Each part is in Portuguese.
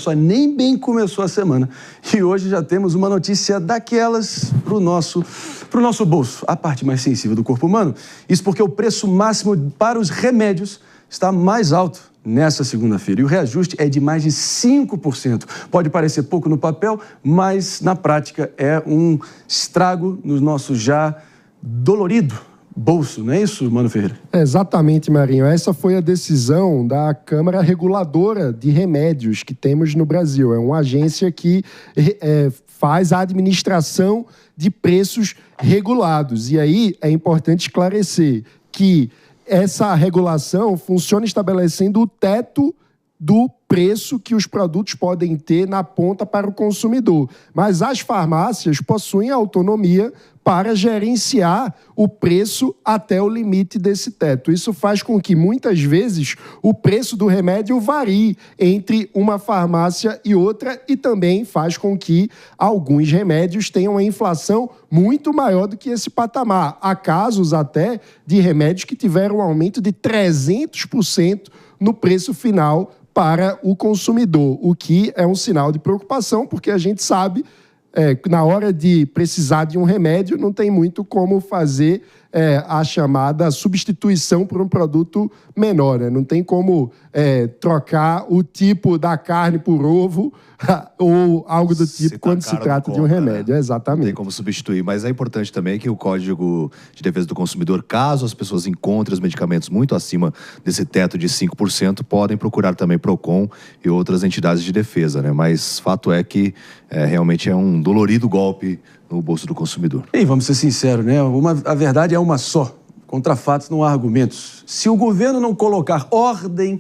só, nem bem começou a semana. E hoje já temos uma notícia daquelas pro nosso bolso, a parte mais sensível do corpo humano. Isso porque o preço máximo para os remédios está mais alto nessa segunda-feira. E o reajuste é de mais de 5%. Pode parecer pouco no papel, mas na prática é um estrago no nosso já dolorido bolso, não é isso, Mano Ferreira? Exatamente, Marinho. Essa foi a decisão da Câmara Reguladora de Remédios que temos no Brasil. É uma agência que faz a administração de preços regulados. E aí é importante esclarecer que essa regulação funciona estabelecendo o teto do preço que os produtos podem ter na ponta para o consumidor. Mas as farmácias possuem autonomia para gerenciar o preço até o limite desse teto. Isso faz com que, muitas vezes, o preço do remédio varie entre uma farmácia e outra e também faz com que alguns remédios tenham uma inflação muito maior do que esse patamar. Há casos até de remédios que tiveram um aumento de 300% no preço final para o consumidor, o que é um sinal de preocupação, porque a gente sabe que na hora de precisar de um remédio não tem muito como fazer a chamada substituição por um produto menor, né? Não tem como trocar o tipo da carne por ovo ou algo do tipo quando se trata de um remédio. Né? Exatamente. Não tem como substituir, mas é importante também que o Código de Defesa do Consumidor, caso as pessoas encontrem os medicamentos muito acima desse teto de 5%, podem procurar também Procon e outras entidades de defesa, né? Mas fato é que realmente é um dolorido golpe no bolso do consumidor. E vamos ser sinceros, né? A verdade é uma só. Contra fatos não há argumentos. Se o governo não colocar ordem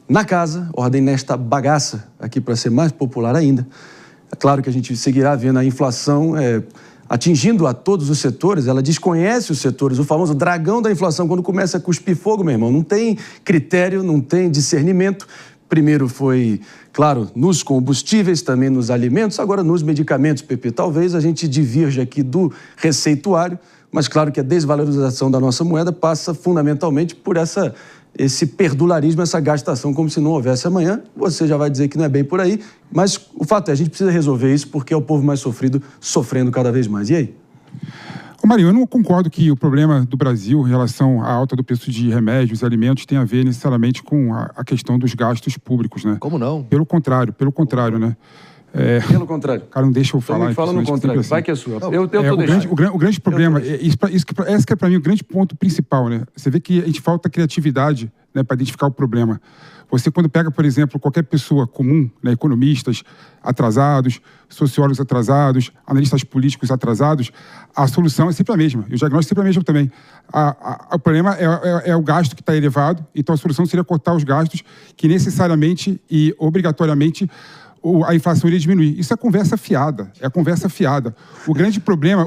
na casa, ordem nesta bagaça, aqui para ser mais popular ainda, é claro que a gente seguirá vendo a inflação atingindo a todos os setores, ela desconhece os setores, o famoso dragão da inflação, quando começa a cuspir fogo, meu irmão, não tem critério, não tem discernimento. Primeiro foi, claro, nos combustíveis, também nos alimentos, agora nos medicamentos, Pepe. Talvez a gente divirja aqui do receituário, mas claro que a desvalorização da nossa moeda passa fundamentalmente por esse perdularismo, essa gastação, como se não houvesse amanhã. Você já vai dizer que não é bem por aí, mas o fato é, a gente precisa resolver isso porque é o povo mais sofrido, sofrendo cada vez mais. E aí? Ô Marinho, eu não concordo que o problema do Brasil em relação à alta do preço de remédios e alimentos tenha a ver necessariamente com a questão dos gastos públicos, né? Como não? Pelo contrário, né? Pelo contrário. Cara, não deixa eu falar. Fala no contrário, vai que é sua. Eu tô deixando. O grande problema, esse que é para mim o grande ponto principal, né? Você vê que a gente falta criatividade, né, para identificar o problema. Você, quando pega, por exemplo, qualquer pessoa comum, né, economistas atrasados, sociólogos atrasados, analistas políticos atrasados, a solução é sempre a mesma. E o diagnóstico é sempre a mesma também. O problema é o gasto que está elevado, então a solução seria cortar os gastos que necessariamente e obrigatoriamente a inflação iria diminuir. Isso é conversa fiada. O grande problema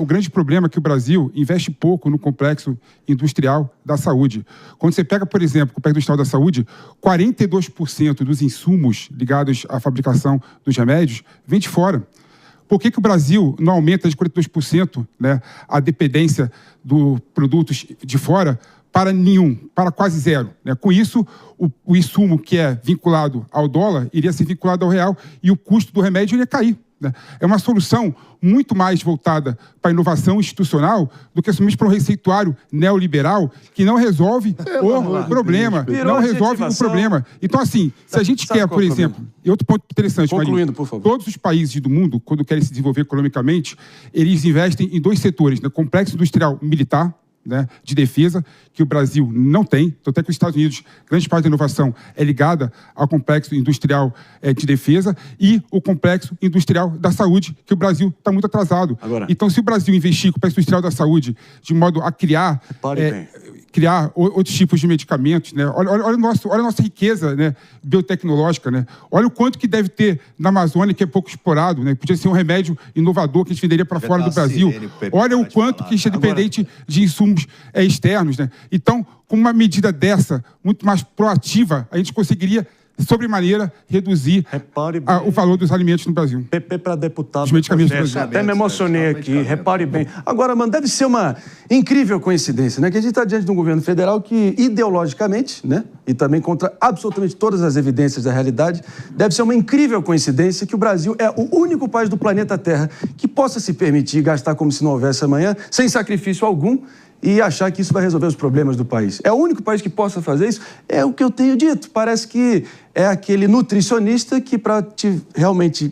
é que o Brasil investe pouco no complexo industrial da saúde. Quando você pega, por exemplo, o complexo industrial da saúde, 42% dos insumos ligados à fabricação dos remédios vem de fora. Por que o Brasil não aumenta de 42%, né, a dependência dos produtos de fora para quase zero, né? Com isso, o insumo que é vinculado ao dólar iria ser vinculado ao real e o custo do remédio iria cair, né? É uma solução muito mais voltada para a inovação institucional do que somente para um receituário neoliberal que não resolve o problema. Então, assim, se a gente quer, por exemplo... E outro ponto interessante, concluindo, Marinho, por favor. Todos os países do mundo, quando querem se desenvolver economicamente, eles investem em dois setores, né? Complexo industrial militar, né, de defesa, que o Brasil não tem. Então, até que os Estados Unidos, grande parte da inovação é ligada ao complexo industrial de defesa e o complexo industrial da saúde, que o Brasil está muito atrasado. Agora, então, se o Brasil investir no complexo industrial da saúde de modo a criar outros tipos de medicamentos, né? Olha a nossa riqueza, né, biotecnológica, né? Olha o quanto que deve ter na Amazônia, que é pouco explorado, né? Podia ser um remédio inovador que a gente venderia para fora do Brasil. Olha o quanto que a gente é dependente de insumos externos, né? Então, com uma medida dessa, muito mais proativa, a gente conseguiria sobremaneira, reduzir o valor dos alimentos no Brasil. PP para deputado. Os medicamentos do Brasil. Até me emocionei aqui, repare bem. Agora, mano, deve ser uma incrível coincidência, né? Que a gente está diante de um governo federal que, ideologicamente, né? E também contra absolutamente todas as evidências da realidade, deve ser uma incrível coincidência que o Brasil é o único país do planeta Terra que possa se permitir gastar como se não houvesse amanhã, sem sacrifício algum, e achar que isso vai resolver os problemas do país. É o único país que possa fazer isso. É o que eu tenho dito. Parece que é aquele nutricionista que, para te realmente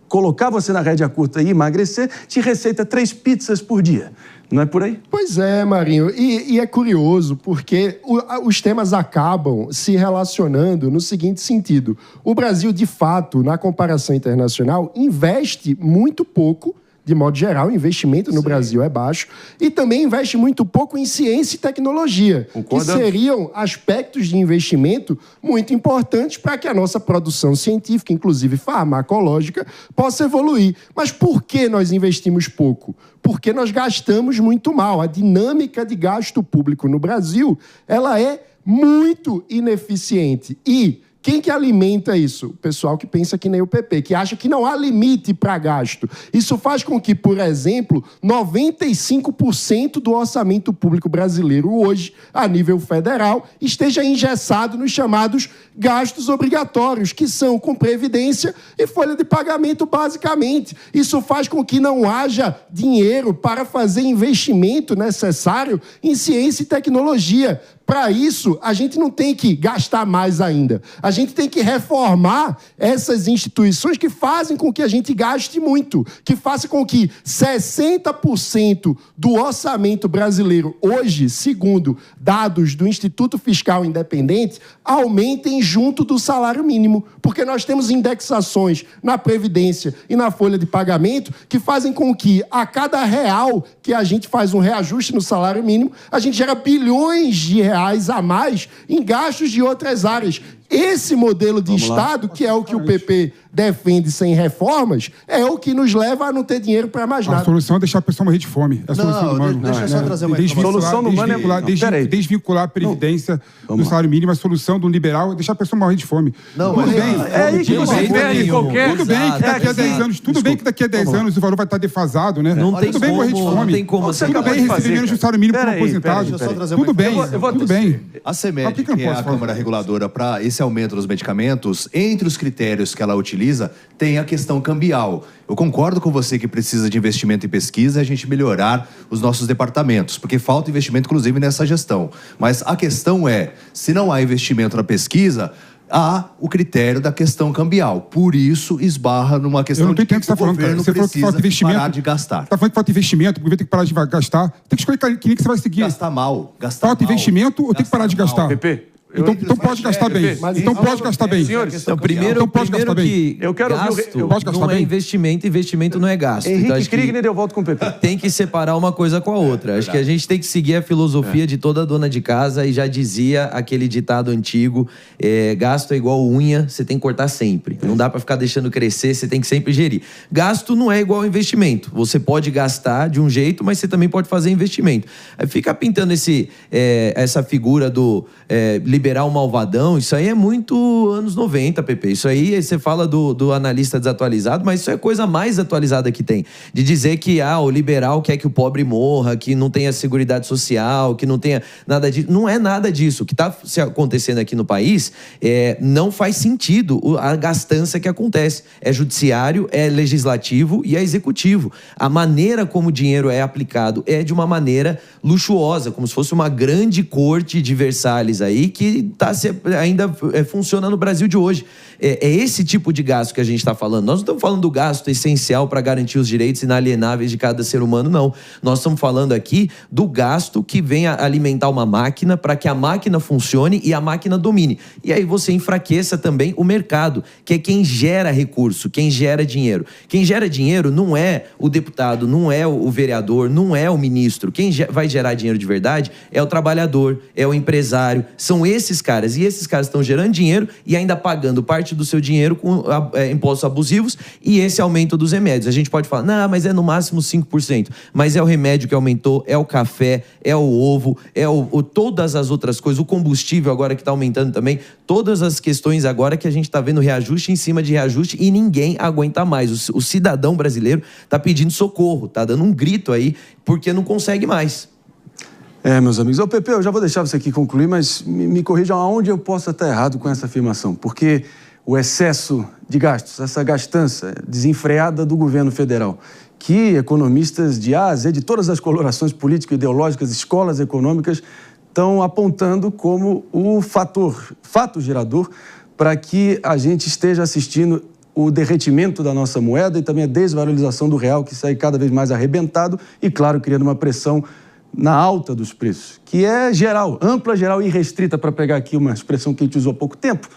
colocar você na rédea curta e emagrecer, te receita 3 pizzas por dia. Não é por aí? Pois é, Marinho. E é curioso, porque os temas acabam se relacionando no seguinte sentido. O Brasil, de fato, na comparação internacional, investe muito pouco. De modo geral, o investimento no Brasil é baixo. E também investe muito pouco em ciência e tecnologia, que seriam aspectos de investimento muito importantes para que a nossa produção científica, inclusive farmacológica, possa evoluir. Mas por que nós investimos pouco? Porque nós gastamos muito mal. A dinâmica de gasto público no Brasil, ela é muito ineficiente. E quem que alimenta isso? O pessoal que pensa que nem o PP, que acha que não há limite para gasto. Isso faz com que, por exemplo, 95% do orçamento público brasileiro hoje, a nível federal, esteja engessado nos chamados gastos obrigatórios, que são com previdência e folha de pagamento, basicamente. Isso faz com que não haja dinheiro para fazer investimento necessário em ciência e tecnologia. Para isso, a gente não tem que gastar mais ainda. A gente tem que reformar essas instituições que fazem com que a gente gaste muito, que façam com que 60% do orçamento brasileiro hoje, segundo dados do Instituto Fiscal Independente, aumentem junto do salário mínimo, porque nós temos indexações na Previdência e na folha de pagamento que fazem com que a cada real que a gente faz um reajuste no salário mínimo, a gente gera bilhões de reais a mais em gastos de outras áreas. Esse modelo de Estado, que é o que o PP defende sem reformas, é o que nos leva a não ter dinheiro para mais nada. A solução é deixar a pessoa morrer de fome. É a solução do Mano. Deixa eu só trazer uma solução do Mano é... Desvincular a previdência do salário mínimo. A solução do liberal é deixar a pessoa morrer de fome. Não, tudo bem. É aí que você perde qualquer... Tudo bem que daqui a 10 anos... Tudo bem que daqui a 10 anos o valor vai estar defasado, né? Tudo bem morrer de fome. Não tem como. Tudo bem receber menos do salário mínimo para um aposentado. Tudo bem. Tudo bem. A CEMED, que é a Câmara Reguladora para esse aumento dos medicamentos, entre os critérios que ela utiliza, tem a questão cambial. Eu concordo com você que precisa de investimento em pesquisa e a gente melhorar os nossos departamentos, porque falta investimento, inclusive, nessa gestão. Mas a questão é, se não há investimento na pesquisa, há o critério da questão cambial. Por isso, esbarra numa questão de que o governo precisa parar de gastar. Está falando que falta investimento, o governo tem que parar de gastar. Tem que escolher quem que você vai seguir. Gastar mal. Falta investimento ou tem que parar de gastar? PP. Então pode gastar bem. Então pode gastar bem. Senhores, primeiro que eu quero gasto não é investimento, investimento não é gasto. Henrique Kriegner, eu volto com o PP. Tem que separar uma coisa com a outra. Acho que a gente tem que seguir a filosofia de toda dona de casa e já dizia aquele ditado antigo, gasto é igual unha, você tem que cortar sempre. Não dá para ficar deixando crescer, você tem que sempre gerir. Gasto não é igual investimento. Você pode gastar de um jeito, mas você também pode fazer investimento. Fica pintando essa figura do liberar o malvadão, isso aí é muito anos 90, PP. Isso aí, você fala do analista desatualizado, mas isso é a coisa mais atualizada que tem. De dizer que o liberal quer que o pobre morra, que não tenha seguridade social, que não tenha nada disso. Não é nada disso. O que está acontecendo aqui no país não faz sentido a gastança que acontece. É judiciário, é legislativo e é executivo. A maneira como o dinheiro é aplicado é de uma maneira luxuosa, como se fosse uma grande corte de Versalhes aí, que ainda funciona no Brasil de hoje. É esse tipo de gasto que a gente está falando. Nós não estamos falando do gasto essencial para garantir os direitos inalienáveis de cada ser humano, não. Nós estamos falando aqui do gasto que vem a alimentar uma máquina para que a máquina funcione e a máquina domine. E aí você enfraqueça também o mercado, que é quem gera recurso, quem gera dinheiro. Quem gera dinheiro não é o deputado, não é o vereador, não é o ministro. Quem vai gerar dinheiro de verdade é o trabalhador, é o empresário. São esses esses caras. E esses caras estão gerando dinheiro e ainda pagando parte do seu dinheiro com impostos abusivos e esse aumento dos remédios. A gente pode falar, não, mas é no máximo 5%. Mas é o remédio que aumentou, é o café, é o ovo, todas as outras coisas, o combustível agora que está aumentando também, todas as questões agora que a gente está vendo reajuste em cima de reajuste e ninguém aguenta mais. O cidadão brasileiro está pedindo socorro, está dando um grito aí, porque não consegue mais. Meus amigos. Pepe, eu já vou deixar você aqui concluir, mas me corrijam aonde eu possa estar errado com essa afirmação. Porque o excesso de gastos, essa gastança desenfreada do governo federal, que economistas de A a Z, de todas as colorações político-ideológicas, escolas econômicas, estão apontando como o fato gerador para que a gente esteja assistindo o derretimento da nossa moeda e também a desvalorização do real, que sai cada vez mais arrebentado e, claro, criando uma pressão na alta dos preços, que é geral, ampla, geral e restrita, para pegar aqui uma expressão que a gente usou há pouco tempo.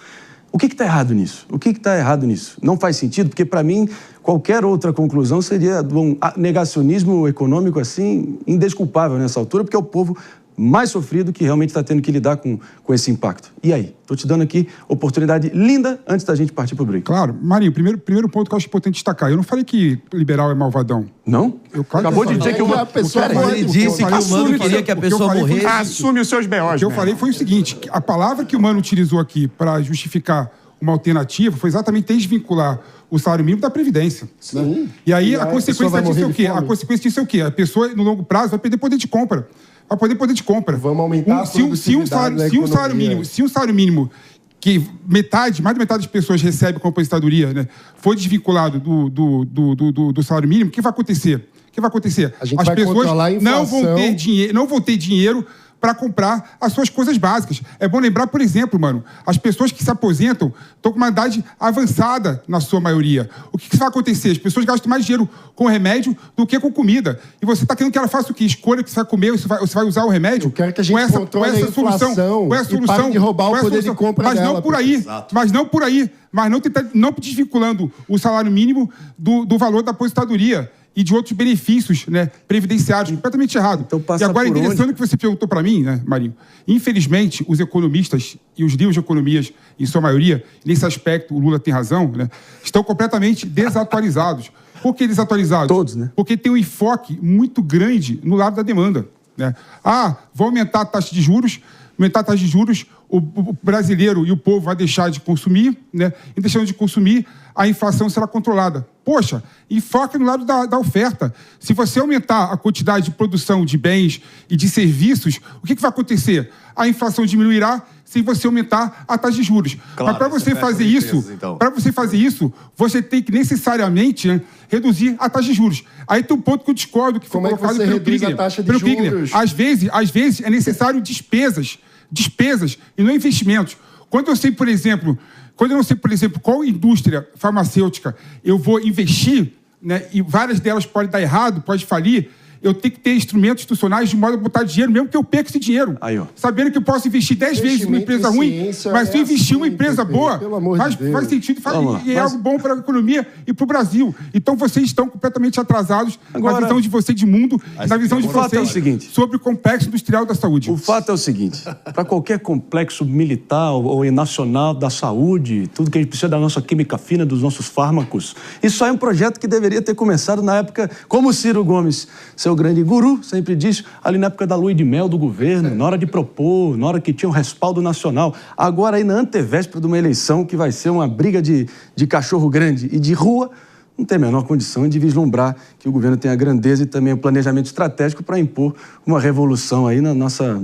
O que está errado nisso? O que está errado nisso? Não faz sentido, porque, para mim, qualquer outra conclusão seria de um negacionismo econômico, assim, indesculpável nessa altura, porque é o povo mais sofrido que realmente está tendo que lidar com esse impacto. E aí? Estou te dando aqui oportunidade linda antes da gente partir para o break. Claro. Marinho, primeiro ponto que eu acho importante destacar. Eu não falei que liberal é malvadão. Não? Acabou de dizer que a pessoa ele disse que o Mano queria que a pessoa morresse. Assume os seus B.O.s. O que eu falei foi o seguinte, a palavra que o Mano utilizou aqui para justificar uma alternativa foi exatamente desvincular o salário mínimo da Previdência. Sim. E aí a consequência disso é o quê? A consequência disso é o quê? A pessoa, no longo prazo, vai perder poder de compra. Vai perder poder de compra. Vamos aumentar se um salário mínimo que mais de metade das pessoas recebe com aposentadoria, né, for desvinculado do salário mínimo, o que vai acontecer? As pessoas não vão ter dinheiro para comprar as suas coisas básicas. É bom lembrar, por exemplo, mano, as pessoas que se aposentam estão com uma idade avançada na sua maioria. O que vai acontecer? As pessoas gastam mais dinheiro com remédio do que com comida. E você está querendo que ela faça o quê? Escolha que você vai comer, você vai usar o remédio? Eu quero que a gente controle a inflação e pare de roubar o poder de compra mas dela. Não por aí. Mas não desvinculando o salário mínimo do valor da aposentadoria e de outros benefícios, né, previdenciários, completamente errado. Então, e agora, interessante que você perguntou para mim, né, Marinho, infelizmente, os economistas e os livros de economias, em sua maioria, nesse aspecto, o Lula tem razão, né, estão completamente desatualizados. Por que desatualizados? Todos, né? Porque tem um enfoque muito grande no lado da demanda, né? Vou aumentar a taxa de juros, o brasileiro e o povo vai deixar de consumir, né? E deixando de consumir, a inflação será controlada. Poxa, enfoque no lado da oferta. Se você aumentar a quantidade de produção de bens e de serviços, o que vai acontecer? A inflação diminuirá se você aumentar a taxa de juros. Claro, mas para você fazer isso, você tem que necessariamente, né, reduzir a taxa de juros. Aí tem um ponto que eu discordo, que foi colocado pelo Kriegler. Às vezes é necessário despesas e não investimentos. Quando eu não sei, por exemplo, qual indústria farmacêutica eu vou investir, né, e várias delas podem dar errado, pode falir, eu tenho que ter instrumentos institucionais de modo a botar dinheiro, mesmo que eu perca esse dinheiro. Sabendo que eu posso investir 10 vezes numa empresa ruim, mas se eu investir em uma empresa boa, faz sentido e é algo bom para a economia e para o Brasil. Então vocês estão completamente atrasados na visão de vocês de mundo, na visão de vocês sobre o complexo industrial da saúde. O fato é o seguinte, para qualquer complexo militar ou nacional da saúde, tudo que a gente precisa da nossa química fina, dos nossos fármacos, isso é um projeto que deveria ter começado na época, como o Ciro Gomes, seu grande guru, sempre diz, ali na época da lua de mel do governo, na hora de propor, na hora que tinha um respaldo nacional. Agora, aí na antevéspera de uma eleição que vai ser uma briga de cachorro grande e de rua, não tem a menor condição de vislumbrar que o governo tem a grandeza e também o planejamento estratégico para impor uma revolução aí na nossa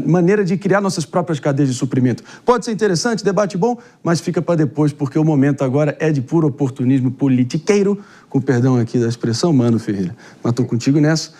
maneira de criar nossas próprias cadeias de suprimento. Pode ser interessante, debate bom, mas fica para depois, porque o momento agora é de puro oportunismo politiqueiro, com perdão aqui da expressão, Mano Ferreira. Mas estou contigo nessa.